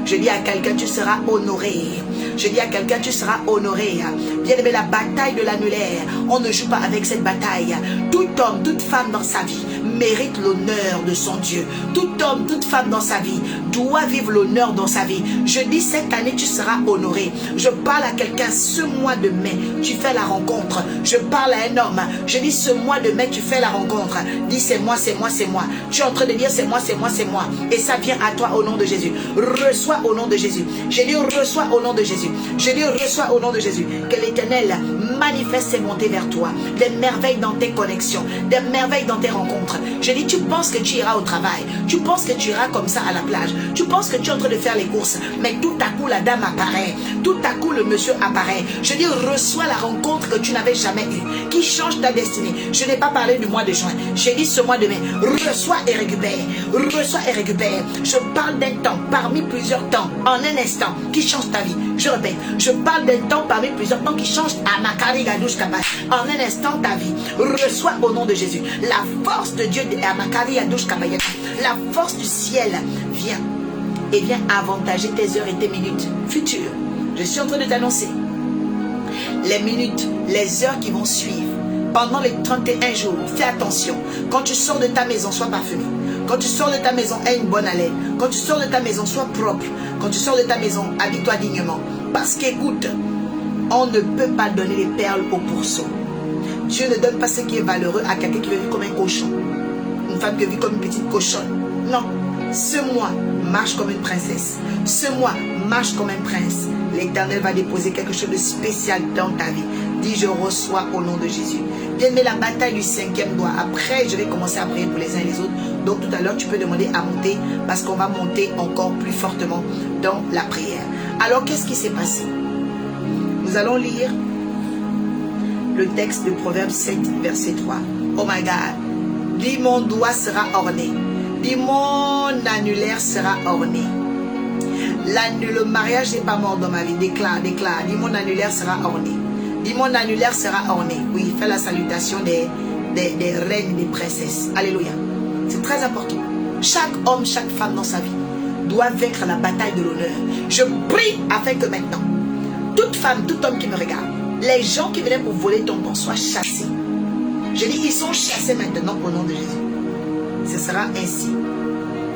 Je dis à quelqu'un, tu seras honoré. Je dis à quelqu'un, tu seras honoré. Bien-aimé, la bataille de l'annulaire, on ne joue pas avec cette bataille. Tout homme, toute femme dans sa vie mérite l'honneur de son Dieu. Tout homme, toute femme dans sa vie doit vivre l'honneur dans sa vie. Je dis cette année, tu seras honoré. Je parle à quelqu'un, ce mois de mai, tu fais la rencontre. Je parle à un homme, je dis ce mois de mai, tu fais la rencontre. Dis c'est moi, c'est moi, c'est moi. Tu es en train de dire c'est moi, c'est moi, c'est moi. Et ça vient à toi au nom de Jésus. Reçois au nom de Jésus. Je dis reçois au nom de Jésus. Je dis reçois au nom de Jésus. Que l'Éternel manifeste ses montées vers toi. Des merveilles dans tes connexions. Des merveilles dans tes rencontres. Je dis tu penses que tu iras au travail. Tu penses que tu iras comme ça à la plage. Tu penses que tu es en train de faire les courses. Mais tout à coup la dame apparaît. Tout à coup le monsieur apparaît. Je dis reçois la rencontre que tu n'avais jamais eue. Qui change ta destinée. Je n'ai pas parlé du mois de juin. J'ai dit ce mois de mai. Reçois et récupère. Reçois et récupère. Je parle d'un temps parmi plusieurs temps. En un instant qui change ta vie. Je répète. Je parle d'un temps parmi plusieurs temps qui change à Makari Gadouche Kaba. En un instant ta vie. Reçois au nom de Jésus. La force de Dieu à Makari Gadouche Kaba. La force du ciel vient. Et vient avantager tes heures et tes minutes futures. Je suis en train de t'annoncer. Les minutes, les heures qui vont suivre. Pendant les 31 jours, fais attention. Quand tu sors de ta maison, sois parfumé. Quand tu sors de ta maison, aie une bonne haleine. Quand tu sors de ta maison, sois propre. Quand tu sors de ta maison, habille-toi dignement. Parce qu'écoute, on ne peut pas donner les perles au pourceau. Dieu ne donne pas ce qui est valeureux à quelqu'un qui veut vivre comme un cochon. Une femme qui vit comme une petite cochonne. Non. Ce mois, marche comme une princesse. Ce mois, marche comme un prince. L'Éternel va déposer quelque chose de spécial dans ta vie. Dis, je reçois au nom de Jésus. Bien, mais la bataille du 5e doigt. Après, je vais commencer à prier pour les uns et les autres. Donc, tout à l'heure, tu peux demander à monter parce qu'on va monter encore plus fortement dans la prière. Alors, qu'est-ce qui s'est passé? Nous allons lire le texte de Proverbe 7, verset 3. Oh my God. Dis, mon doigt sera orné. Dis, mon annulaire sera orné. Le mariage n'est pas mort dans ma vie. Déclare, déclare. Dis, mon annulaire sera orné. Dis, mon annulaire sera orné. Oui, fais la salutation des reines et des princesses. Alléluia. C'est très important. Chaque homme, chaque femme dans sa vie doit vaincre la bataille de l'honneur. Je prie afin que maintenant, toute femme, tout homme qui me regarde, les gens qui venaient pour voler ton don soient chassés. Je dis, ils sont chassés maintenant au nom de Jésus. Ce sera ainsi.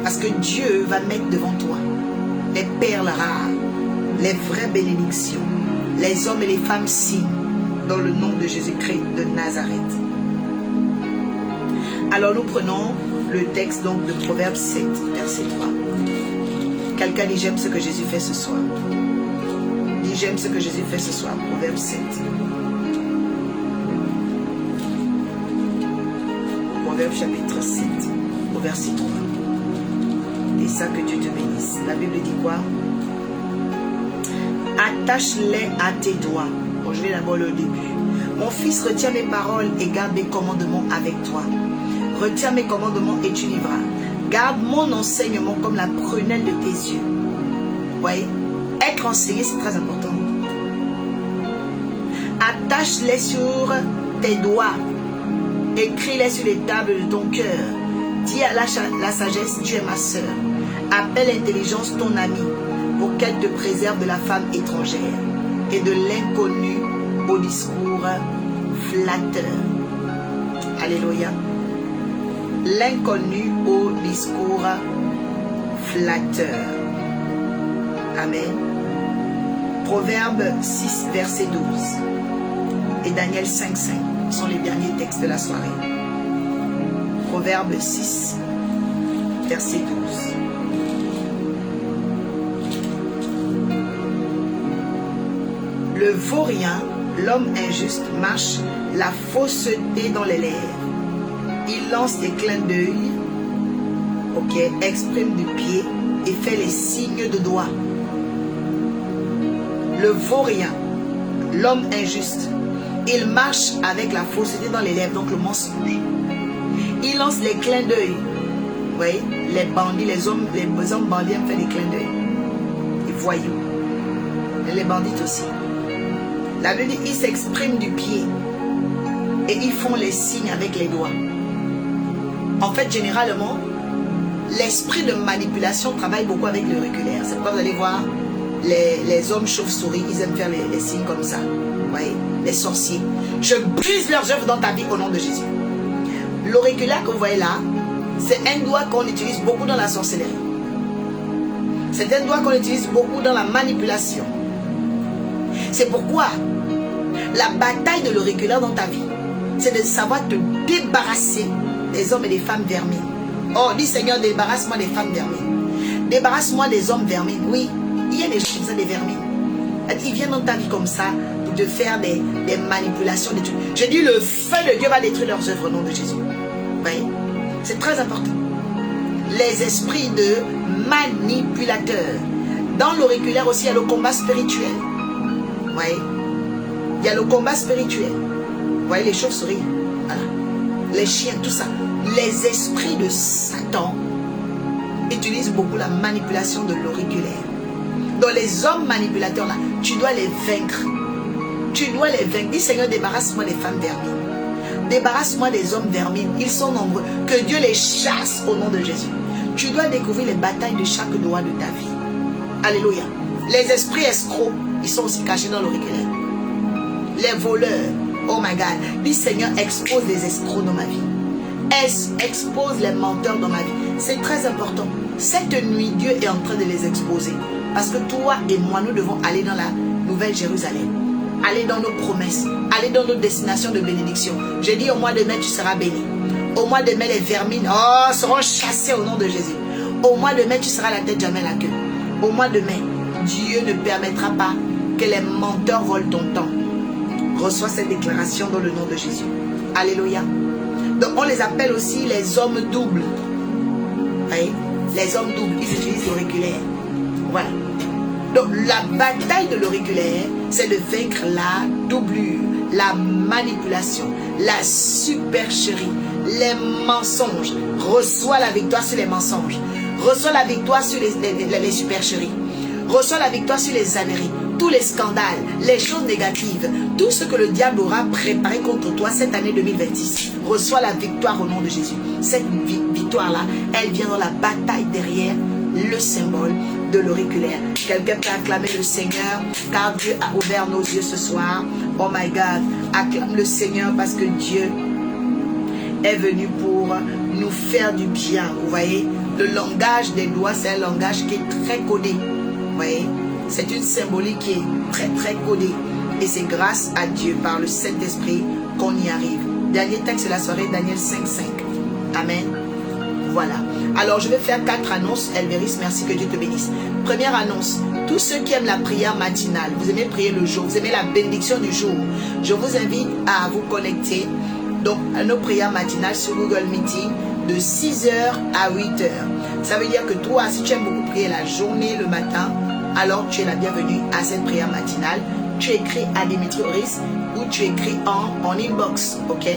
Parce que Dieu va mettre devant toi les perles rares, les vraies bénédictions, les hommes et les femmes signes dans le nom de Jésus-Christ de Nazareth. Alors nous prenons le texte donc de Proverbe 7, verset 3. Quelqu'un dit j'aime ce que Jésus fait ce soir. Dis j'aime ce que Jésus fait ce soir. Proverbe 7. Proverbe chapitre 7, au verset 3. Et ça que Dieu te bénisse. La Bible dit quoi? Attache-les à tes doigts. Bon, je vais d'abord le début. Mon fils, retiens mes paroles et garde mes commandements avec toi. Retiens mes commandements et tu vivras. Garde mon enseignement comme la prunelle de tes yeux. Vous voyez? Être enseigné, c'est très important. Attache-les sur tes doigts. Écris-les sur les tables de ton cœur. Dis à la sagesse, tu es ma sœur. Appelle l'intelligence ton ami pour qu'elle te préserve de la femme étrangère et de l'inconnu au discours flatteur. Alléluia. L'inconnu au discours flatteur. Amen. Proverbe 6, verset 12 et Daniel 5, 5 sont les derniers textes de la soirée. Proverbe 6, verset 12. Le vaurien, l'homme injuste, marche la fausseté dans les lèvres. Il lance des clins d'œil, exprime du pied et fait les signes de doigts. Le vaurien, l'homme injuste, il marche avec la fausseté dans les lèvres, donc le mensonge. Il lance les clins d'œil. Vous voyez, les bandits, les hommes bandits aiment faire des clins d'œil. Les voyous. Et les bandits aussi. La Bible dit, ils s'expriment du pied. Et ils font les signes avec les doigts. En fait, généralement, l'esprit de manipulation travaille beaucoup avec l'auriculaire. C'est pourquoi vous allez voir les hommes chauves-souris, ils aiment faire les signes comme ça. Vous voyez, les sorciers. Je brise leurs œuvres dans ta vie au nom de Jésus. L'auriculaire que vous voyez là, c'est un doigt qu'on utilise beaucoup dans la sorcellerie. C'est un doigt qu'on utilise beaucoup dans la manipulation. C'est pourquoi la bataille de l'auriculaire dans ta vie, c'est de savoir te débarrasser des hommes et des femmes vermines. Oh, dis Seigneur, débarrasse-moi des femmes vermines. Débarrasse-moi des hommes vermines. Oui, il y a des gens comme ça, des vermines. Ils viennent dans ta vie comme ça pour te faire des manipulations. Des trucs. Je dis, le feu de Dieu va détruire leurs œuvres au nom de Jésus. Vous voyez, c'est très important. Les esprits de manipulateurs. Dans l'auriculaire aussi, il y a le combat spirituel. Vous voyez, il y a le combat spirituel. Vous voyez les chauves-souris, voilà. Les chiens, tout ça. Les esprits de Satan utilisent beaucoup la manipulation de l'auriculaire. Donc les hommes manipulateurs là, tu dois les vaincre. Tu dois les vaincre. Dis Seigneur, débarrasse-moi des femmes vermines. Débarrasse-moi des hommes vermines. Ils sont nombreux. Que Dieu les chasse au nom de Jésus. Tu dois découvrir les batailles de chaque doigt de ta vie. Alléluia. Les esprits escrocs, ils sont aussi cachés dans l'auriculaire. Les voleurs, oh my God. Dis Seigneur, expose les escrocs dans ma vie. Expose les menteurs dans ma vie. C'est très important. Cette nuit, Dieu est en train de les exposer. Parce que toi et moi, nous devons aller dans la Nouvelle Jérusalem. Aller dans nos promesses. Aller dans nos destinations de bénédiction. Je dis au mois de mai, tu seras béni. Au mois de mai, les vermines seront chassées au nom de Jésus. Au mois de mai, tu seras la tête, jamais la queue. Au mois de mai, Dieu ne permettra pas que les menteurs volent ton temps. Reçois cette déclaration dans le nom de Jésus. Alléluia. Donc on les appelle aussi les hommes doubles. Vous voyez? Les hommes doubles, ils utilisent l'auriculaire. Voilà. Donc la bataille de l'auriculaire, c'est de vaincre la doublure, la manipulation, la supercherie, les mensonges. Reçois la victoire sur les mensonges. Reçois la victoire sur les supercheries. Reçois la victoire sur les âneries, tous les scandales, les choses négatives, tout ce que le diable aura préparé contre toi cette année 2026. Reçois la victoire au nom de Jésus. Cette victoire-là, elle vient dans la bataille derrière le symbole de l'auriculaire. Quelqu'un peut acclamer le Seigneur, car Dieu a ouvert nos yeux ce soir. Oh my God, acclame le Seigneur parce que Dieu est venu pour nous faire du bien. Vous voyez, le langage des doigts, c'est un langage qui est très codé. Vous voyez, c'est une symbolique qui est très très codée. Et c'est grâce à Dieu, par le Saint-Esprit, qu'on y arrive. Dernier texte de la soirée, Daniel 5:5. Amen. Voilà. Alors, je vais faire 4 annonces. Elvéris, merci, que Dieu te bénisse. Première annonce. Tous ceux qui aiment la prière matinale, vous aimez prier le jour, vous aimez la bénédiction du jour, je vous invite à vous connecter donc à nos prières matinales sur Google Meeting de 6h à 8h. Ça veut dire que toi, si tu aimes beaucoup prier la journée, le matin, alors tu es la bienvenue à cette prière matinale. Tu écris à Dimitri Oris ou tu écris en inbox, ok?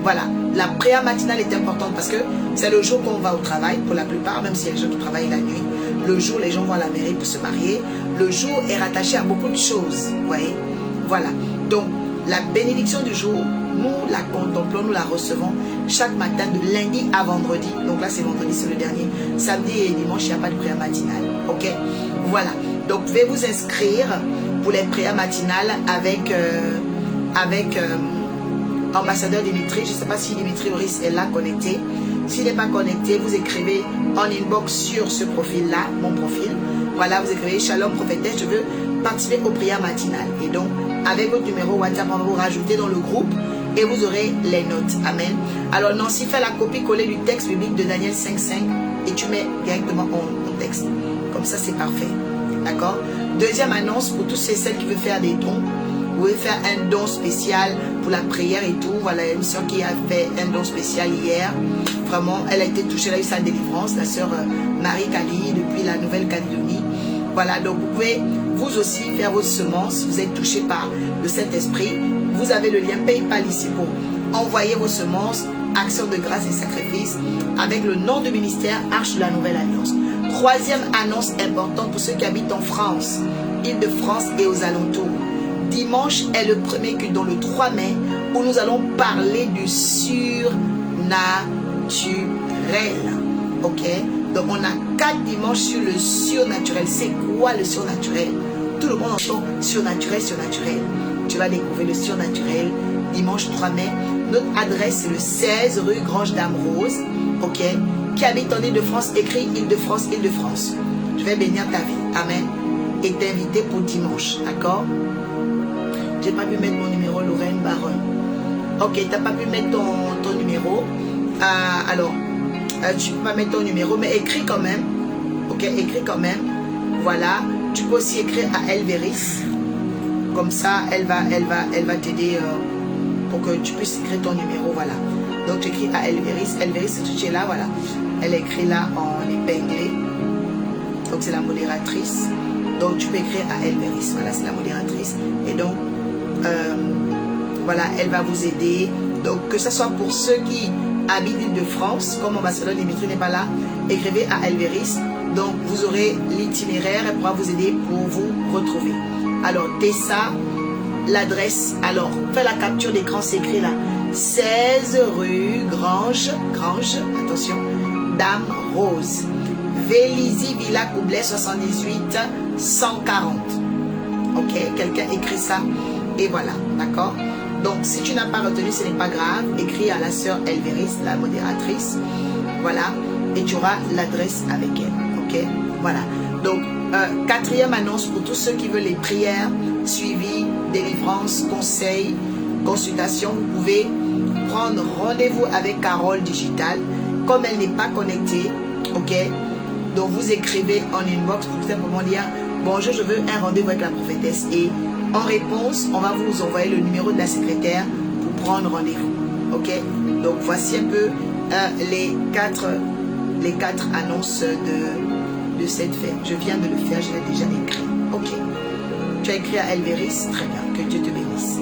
Voilà, la prière matinale est importante parce que c'est le jour qu'on va au travail pour la plupart, même s'il y a des gens qui travaillent la nuit. Le jour, les gens vont à la mairie pour se marier. Le jour est rattaché à beaucoup de choses, vous voyez? Voilà, donc la bénédiction du jour, nous la contemplons, nous la recevons chaque matin de lundi à vendredi. Donc là, c'est vendredi, c'est le dernier. Samedi et dimanche, il n'y a pas de prière matinale, ok? Voilà, donc vous pouvez vous inscrire pour les prières matinales avec ambassadeur Dimitri. Je ne sais pas si Dimitri Oris est là connecté. S'il n'est pas connecté, vous écrivez en inbox sur ce profil-là, mon profil. Voilà, vous écrivez Shalom prophétesse, je veux participer aux prières matinales. Et donc, avec votre numéro WhatsApp, on va vous rajouter dans le groupe et vous aurez les notes. Amen. Alors, Nancy, fais la copie-coller du texte biblique de Daniel 5:5 et tu mets directement en texte. Comme ça, c'est parfait. D'accord? Deuxième annonce pour tous ceux et celles qui veulent faire des dons. Vous pouvez faire un don spécial pour la prière et tout. Voilà, il y a une soeur qui a fait un don spécial hier. Vraiment, elle a été touchée, elle a eu sa délivrance. La soeur Marie Kali, depuis la Nouvelle-Calédonie. Voilà, donc vous pouvez vous aussi faire vos semences. Vous êtes touché par le Saint-Esprit. Vous avez le lien PayPal ici pour envoyer vos semences, actions de grâce et sacrifices, avec le nom de ministère Arche de la Nouvelle Alliance. Troisième annonce importante pour ceux qui habitent en France. Île-de-France et aux alentours. Dimanche est le premier culte, dans le 3 mai, où nous allons parler du surnaturel. Ok? Donc on a 4 dimanches sur le surnaturel. C'est quoi le surnaturel? Tout le monde entend surnaturel, surnaturel. Tu vas découvrir le surnaturel dimanche 3 mai. Notre adresse c'est le 16 rue Grange Dame Rose. Ok? Qui habite en Île-de-France, écrit Île-de-France, Île-de-France. Je vais bénir ta vie. Amen. Et t'inviter pour dimanche. D'accord? J'ai pas pu mettre mon numéro, Lorraine Baron. Ok, t'as pas pu mettre ton numéro. Alors, tu peux pas mettre ton numéro, mais écris quand même. Ok, écris quand même. Voilà. Tu peux aussi écrire à Elveris. Comme ça, elle va t'aider pour que tu puisses écrire ton numéro. Voilà. Donc, tu écris à Elveris. Elveris, tu es là, voilà. Elle écrit là en épinglé. Donc, c'est la modératrice. Donc, tu peux écrire à Elveris. Voilà, c'est la modératrice. Et donc, voilà, elle va vous aider. Donc, que ce soit pour ceux qui habitent l'Île-de-France, comme ambassadeur Dimitri n'est pas là, écrivez à Elveris. Donc, vous aurez l'itinéraire. Elle pourra vous aider pour vous retrouver. Alors, Tessa, l'adresse. Alors, fais la capture d'écran, c'est écrit là. 16 rue Grange, attention, Dame Rose. Vélizy, Villa Coublet, 78 140. Ok, quelqu'un écrit ça. Et voilà, d'accord. Donc, si tu n'as pas retenu, ce n'est pas grave. Écris à la sœur Elveris, la modératrice. Voilà. Et tu auras l'adresse avec elle. Ok, voilà. Donc, 4e annonce pour tous ceux qui veulent les prières, suivi, délivrance, conseil, consultation. Vous pouvez prendre rendez-vous avec Carole Digital. Comme elle n'est pas connectée, ok. Donc, vous écrivez en inbox pour simplement dire bonjour, je veux un rendez-vous avec la prophétesse. Et en réponse, on va vous envoyer le numéro de la secrétaire pour prendre rendez-vous. Ok? Donc, voici un peu les quatre annonces de cette fête. Je viens de le faire, je l'ai déjà écrit. Ok. Tu as écrit à Elveris, très bien, que Dieu te bénisse.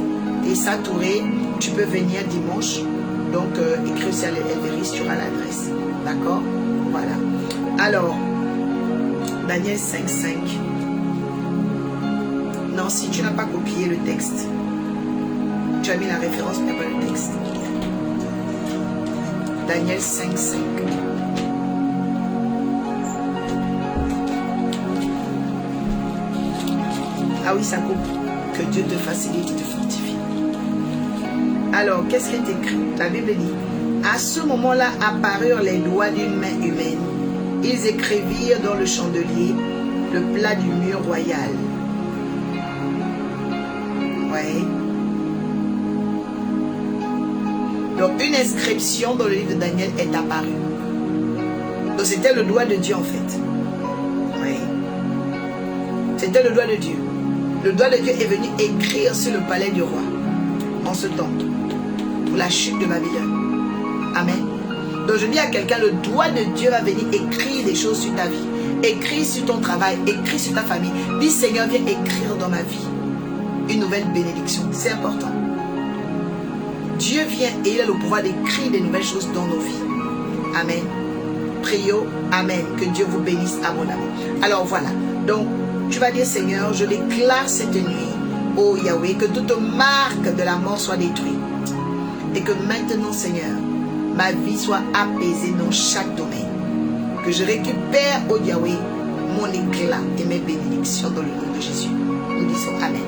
Et ça, Touré, tu peux venir dimanche. Donc, écris aussi à Elveris, tu auras l'adresse. D'accord? Voilà. Alors, Daniel 5.5. Non, si tu n'as pas copié le texte, tu as mis la référence, mais pas le texte. Daniel 5.5. Ah oui, ça coupe. Que Dieu te facilite, te fortifie. Alors, qu'est-ce qui est écrit? La Bible dit, à ce moment-là apparurent les doigts d'une main humaine. Ils écrivirent dans le chandelier le plat du mur royal. Ouais. Donc, une inscription dans le livre de Daniel est apparue. Donc, c'était le doigt de Dieu en fait. Oui. C'était le doigt de Dieu. Le doigt de Dieu est venu écrire sur le palais du roi en ce temps pour la chute de Babylone. Amen. Donc je dis à quelqu'un, le doigt de Dieu va venir écrire des choses sur ta vie, écrire sur ton travail, écrire sur ta famille. Dis Seigneur, viens écrire dans ma vie une nouvelle bénédiction. C'est important. Dieu vient et il a le pouvoir d'écrire des nouvelles choses dans nos vies. Amen. Prions. Amen. Que Dieu vous bénisse abondamment. Alors voilà. Donc tu vas dire Seigneur, je déclare cette nuit, ô Yahweh, que toute marque de la mort soit détruite. Et que maintenant Seigneur, ma vie soit apaisée dans chaque domaine. Que je récupère, ô Yahweh, mon éclat et mes bénédictions dans le nom de Jésus. Nous disons Amen.